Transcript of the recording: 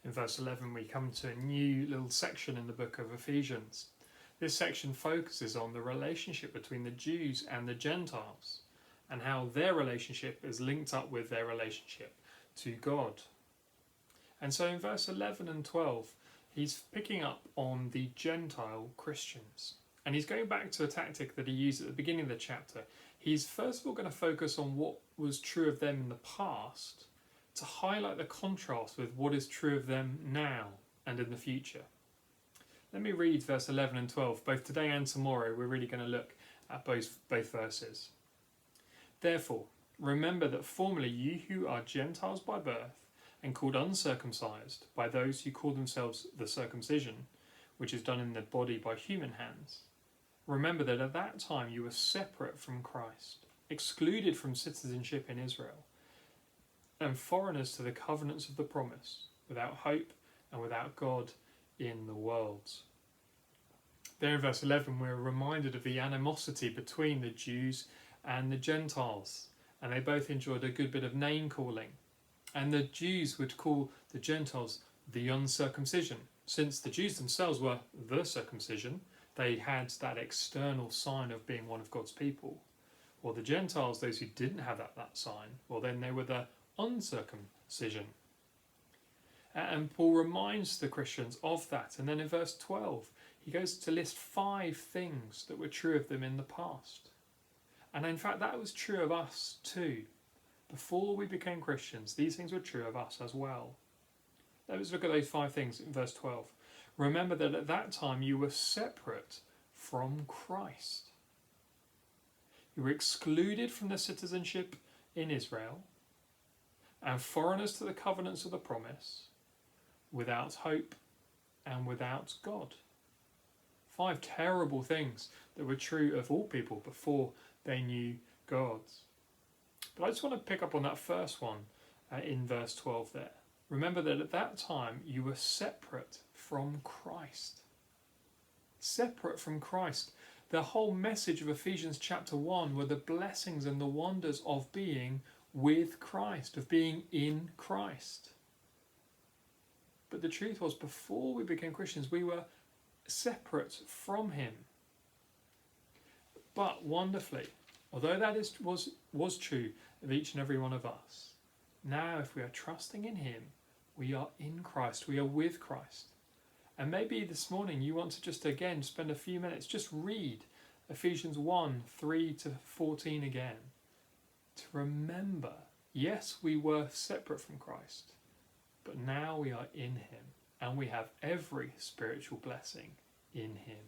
In verse 11 we come to a new little section in the book of Ephesians. This section focuses on the relationship between the Jews and the Gentiles, and how their relationship is linked up with their relationship to God. And so in verse 11 and 12, he's picking up on the Gentile Christians. And he's going back to a tactic that he used at the beginning of the chapter. He's first of all going to focus on what was true of them in the past, to highlight the contrast with what is true of them now and in the future. Let me read verse 11 and 12. Both today and tomorrow we're really going to look at both verses. Therefore, remember that formerly you who are Gentiles by birth and called uncircumcised by those who call themselves the circumcision, which is done in the body by human hands. Remember that at that time you were separate from Christ, excluded from citizenship in Israel, and foreigners to the covenants of the promise, without hope and without God in the world. There in verse 11 we're reminded of the animosity between the Jews and the Gentiles, and they both enjoyed a good bit of name calling. And the Jews would call the Gentiles the uncircumcision, since the Jews themselves were the circumcision. They had that external sign of being one of God's people. Or the Gentiles, those who didn't have that sign, well then they were the uncircumcision. And Paul reminds the Christians of that. And then in verse 12, he goes to list 5 things that were true of them in the past. And in fact, that was true of us too. Before we became Christians, these things were true of us as well. Let's look at those 5 things in verse 12. Remember that at that time you were separate from Christ. You were excluded from the citizenship in Israel and foreigners to the covenants of the promise, without hope and without God. 5 terrible things that were true of all people before they knew God. But I just want to pick up on that first one in verse 12 there. Remember that at that time you were separate from Christ. Separate from Christ. The whole message of Ephesians chapter 1 were the blessings and the wonders of being with Christ, of being in Christ. But the truth was, before we became Christians, we were separate from him. But wonderfully, although that was true of each and every one of us, now if we are trusting in him, we are in Christ, we are with Christ. And maybe this morning you want to just again spend a few minutes, just read Ephesians 1, 3 to 14 again, to remember, yes, we were separate from Christ, but now we are in him, and we have every spiritual blessing in him.